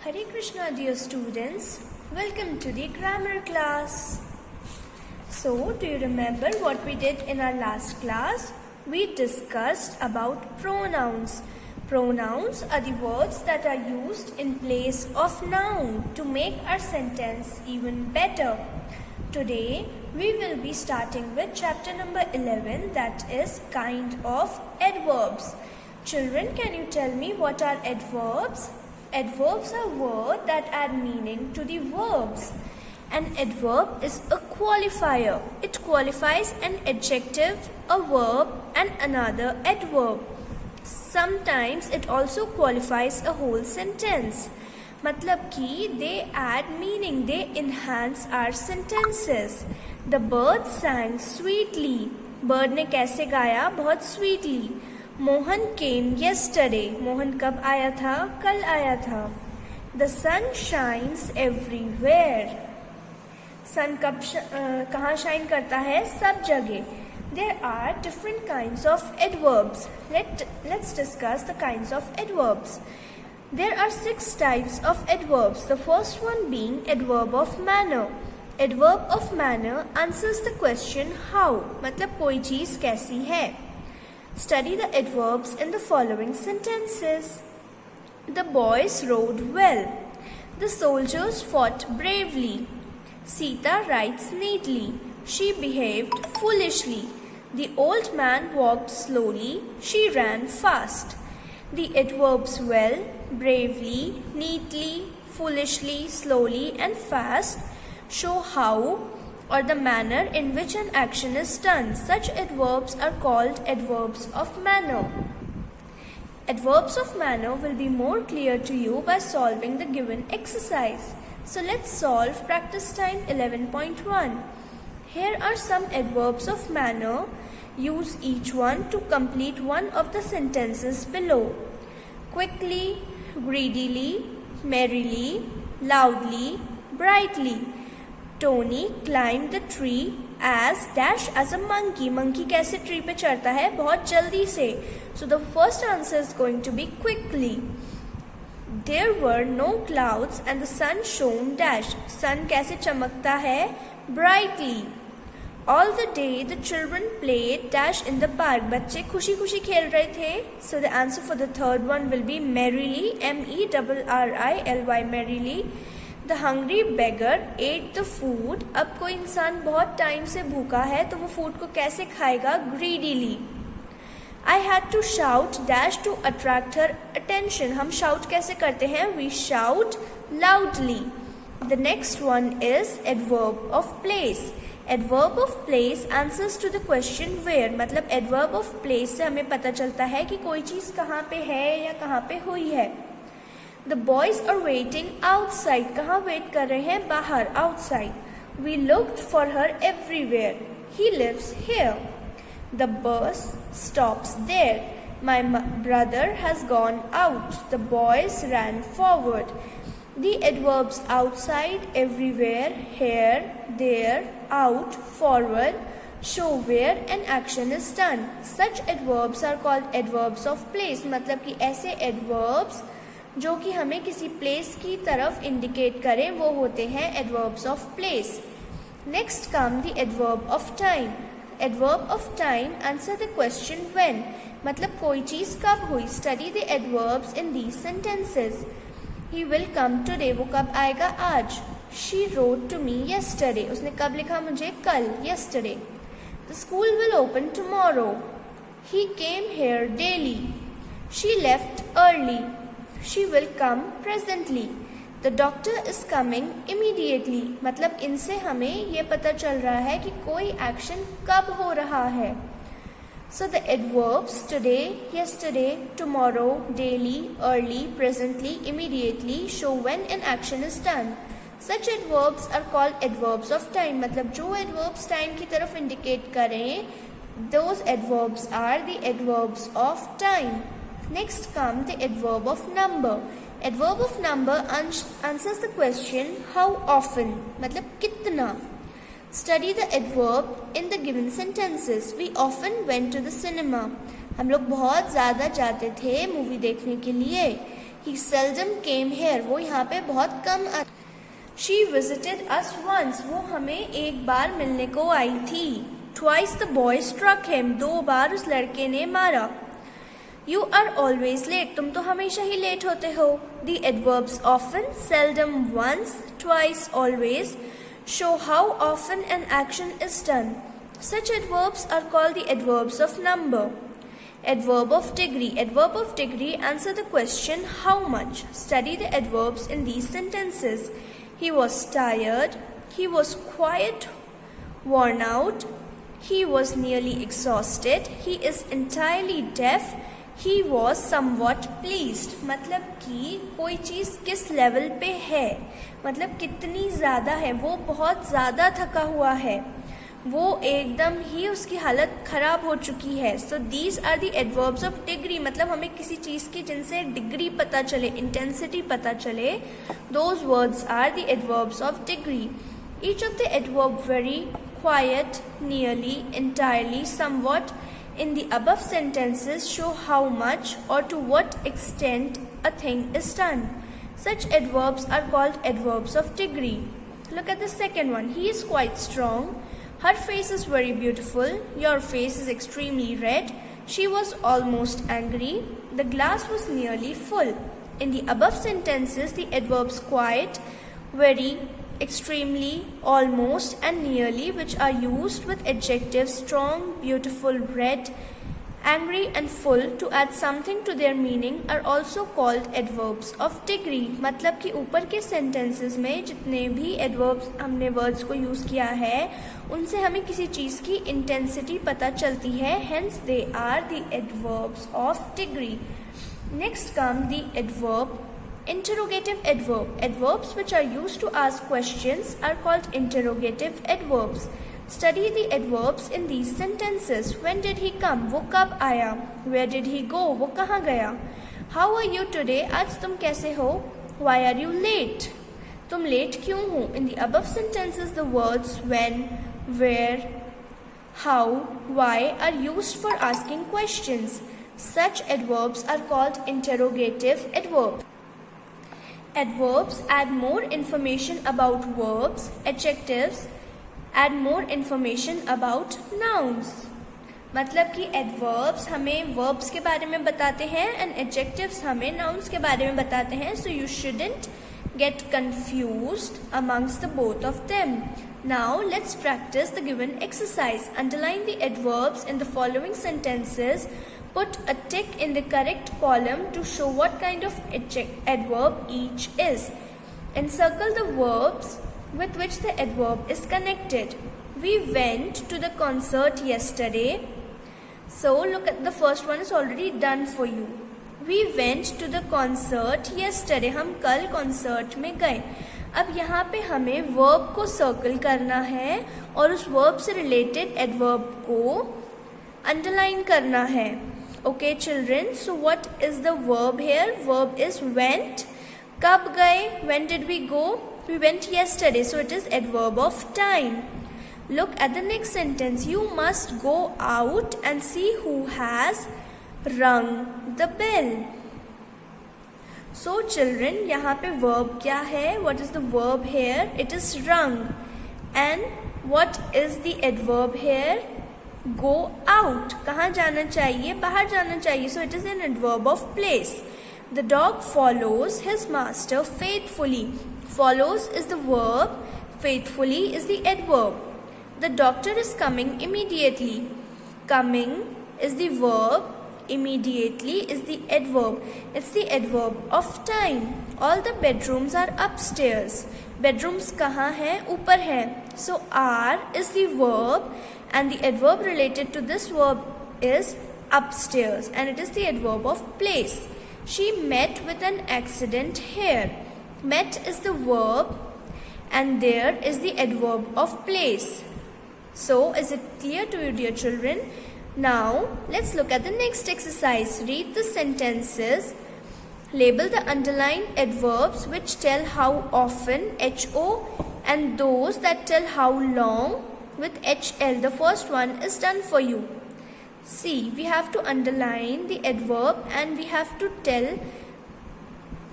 Hare Krishna, dear students. Welcome to the grammar class. So, do you remember what we did in our last class? We discussed about pronouns. Pronouns are the words that are used in place of noun to make our sentence even better. Today, we will be starting with chapter number 11, that is kind of adverbs. Children, can you tell me what are adverbs? Adverbs are words that add meaning to the verbs. An adverb is a qualifier. It qualifies an adjective, a verb, and another adverb. Sometimes it also qualifies a whole sentence. मतलब कि they add meaning, they enhance our sentences. The bird sang sweetly. Bird ने कैसे गाया? बहुत sweetly. Mohan came yesterday. Mohan कब आया था? कल आया था. The sun shines everywhere. सन कहाँ शाइन करता है? सब जगह. There are different kinds of adverbs. Let's discuss the kinds of adverbs. There are 6 types of adverbs. The first one being adverb of manner. Adverb of manner answers the question how. मतलब कोई चीज़ कैसी है. Study the adverbs in the following sentences. The boys rode well. The soldiers fought bravely. Sita writes neatly. She behaved foolishly. The old man walked slowly. She ran fast. The adverbs well, bravely, neatly, foolishly, slowly, and fast show how or the manner in which an action is done. Such adverbs are called adverbs of manner. Adverbs of manner will be more clear to you by solving the given exercise. So let's solve practice time 11.1. Here are some adverbs of manner. Use each one to complete one of the sentences below. Quickly, greedily, merrily, loudly, brightly. Tony climbed the tree as dash as a monkey. Monkey कैसे tree पे चढ़ता है? बहुत जल्दी से. So the first answer is going to be quickly. There were no clouds and the sun shone dash. Sun कैसे चमकता है? Brightly. All the day the children played dash in the park. बच्चे खुशी खुशी खेल रहे थे. So the answer for the third one will be merrily. M-E-R-R-I-L-Y, merrily. The hungry beggar ate the food. अब कोई इंसान बहुत टाइम से भूखा है तो वो फूड को कैसे खाएगा? Greedily. I had to shout dash to attract her attention. हम shout कैसे करते हैं? We shout loudly. The next one is adverb of place. Adverb of place answers to the question where. मतलब adverb of place से हमें पता चलता है कि कोई चीज़ कहाँ पे है या कहाँ पे हुई है. The boys are waiting outside. कहाँ wait कर रहे हैं? बाहर, outside. We looked for her everywhere. He lives here. The bus stops there. My brother has gone out. The boys ran forward. The adverbs outside, everywhere, here, there, out, forward show where an action is done. Such adverbs are called adverbs of place. मतलब कि ऐसे adverbs जो कि हमें किसी place की तरफ indicate करें वो होते हैं adverbs of place. Next come the adverb of time. Adverb of time answer the question when. मतलब कोई चीज़ कब हुई. Study the adverbs in these sentences. He will come today. वो कब आएगा? आज. She wrote to me yesterday. उसने कब लिखा मुझे? कल. Yesterday. The school will open tomorrow. He came here daily. She left early. She will come presently. The doctor is coming immediately. मतलब इनसे हमें ये पता चल रहा है कि कोई एक्शन कब हो रहा है. So the adverbs today, yesterday, tomorrow, daily, early, presently, immediately show when an action is done. Such adverbs are called adverbs of time. मतलब जो adverbs time की तरफ indicate करें, those adverbs are the adverbs of time. Next come the adverb of number. Adverb of number answers the question how often. मतलब कितना. Study the adverb in the given sentences. We often went to the cinema. हम लोग बहुत ज़्यादा जाते थे movie देखने के लिए. He seldom came here. वो यहाँ पे बहुत कम She visited us once. वो हमें एक बार मिलने को आई थी. Twice the boy struck him. 2 बार उस लड़के ने मारा. You are always late. तुम तो हमेशा ही लेट होते हो. The adverbs often, seldom, once, twice, always show how often an action is done. Such adverbs are called the adverbs of number. Adverb of degree. Adverb of degree answer the question how much. Study the adverbs in these sentences. He was tired. He was quiet, worn out. He was nearly exhausted. He is entirely deaf. He was somewhat pleased. मतलब कि कोई चीज़ किस level पे है, मतलब कितनी ज़्यादा है. वो बहुत ज़्यादा थका हुआ है, वो एकदम ही उसकी हालत ख़राब हो चुकी है. So these are the adverbs of degree. मतलब हमें किसी चीज़ की जिनसे डिग्री पता चले, इंटेंसिटी पता चले, those words are the adverbs of degree. Each of the adverb very, quiet, nearly, entirely, somewhat in the above sentences show how much or to what extent a thing is done. Such adverbs are called adverbs of degree. Look at the second one. He is quite strong. Her face is very beautiful. Your face is extremely red. She was almost angry. The glass was nearly full. In the above sentences, the adverbs quiet, very, extremely, almost and nearly, which are used with adjectives strong, beautiful, red, angry and full to add something to their meaning, are also called adverbs of degree. मतलब कि ऊपर के sentences में जितने भी adverbs हमने words को use किया है, उनसे हमें किसी चीज़ की intensity पता चलती है. Hence they are the adverbs of degree. Next come the adverb interrogative adverb. Adverbs which are used to ask questions are called interrogative adverbs. Study the adverbs in these sentences. When did he come? वो कब आया? Where did he go? वो कहाँ गया? How are you today? आज तुम कैसे हो? Why are you late? तुम late क्यों हो? In the above sentences, the words when, where, how, why are used for asking questions. Such adverbs are called interrogative adverbs. Adverbs add more information about verbs. Adjectives add more information about nouns. मतलब कि adverbs हमें verbs के बारे में बताते हैं and adjectives हमें nouns के बारे में बताते हैं. So you shouldn't get confused amongst the both of them. Now let's practice the given exercise. Underline the adverbs in the following sentences. Put a tick in the correct column to show what kind of adverb each is. Encircle the verbs with which the adverb is connected. We went to the concert yesterday. So look at the first one is already done for you. We went to the concert yesterday. हम कल concert में गए. अब यहाँ पे हमें verb को circle करना है और उस verb से related adverb को underline करना है. Okay children, so what is the verb here? Verb is went. कब गए? When did we go? We went yesterday, so it is adverb of time. Look at the next sentence. You must go out and see who has rung the bell. So children, यहाँ पे verb क्या है? What is the verb here? It is rung. And what is the adverb here? Go out. कहाँ जाना चाहिए? बाहर जाना चाहिए. So it is an adverb of place. The dog follows his master faithfully. Follows is the verb. Faithfully is the adverb. The doctor is coming immediately. Coming is the verb. Immediately is the adverb. It's the adverb of time. All the bedrooms are upstairs. Bedrooms कहाँ हैं? ऊपर हैं. So are is the verb. And the adverb related to this verb is upstairs, and it is the adverb of place. She met with an accident here. Met is the verb and there is the adverb of place. So is it clear to you, dear children? Now let's look at the next exercise. Read the sentences. Label the underlined adverbs which tell how often, HO, and those that tell how long with HL. The first one is done for you. See, we have to underline the adverb and we have to tell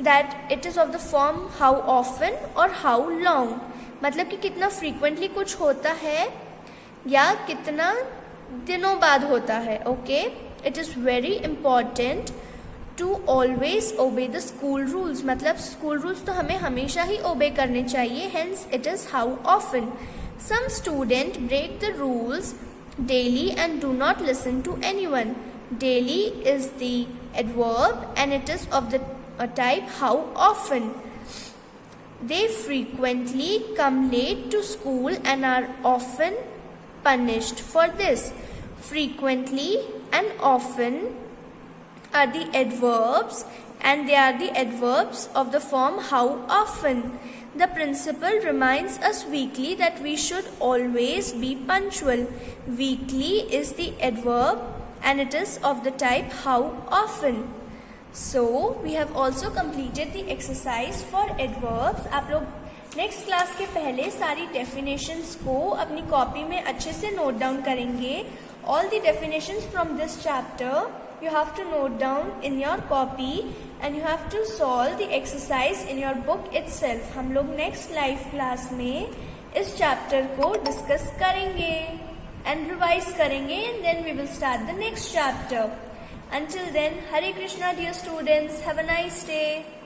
that it is of the form how often और how long, मतलब कि कितना frequently कुछ होता है या कितना दिनों बाद होता है. Okay, it is very important to always obey the school rules, मतलब स्कूल रूल्स तो हमें हमेशा ही ओबे करने चाहिए. Hence it is how often. Some student break the rules daily and do not listen to anyone. Daily is the adverb and it is of the type how often. They frequently come late to school and are often punished for this. Frequently and often are the adverbs and they are the adverbs of the form how often. The principal reminds us weekly that we should always be punctual. Weekly is the adverb and it is of the type how often. So we have also completed the exercise for adverbs. आप लोग next class के पहले सारी definitions को अपनी copy में अच्छे से नोट डाउन करेंगे. All the definitions from this chapter you have to note down in your copy and you have to solve the exercise in your book itself. हम लोग नेक्स्ट लाइव क्लास में इस chapter को discuss करेंगे and revise करेंगे and then we will start the next chapter. Until then, Hare Krishna dear students, have a nice day.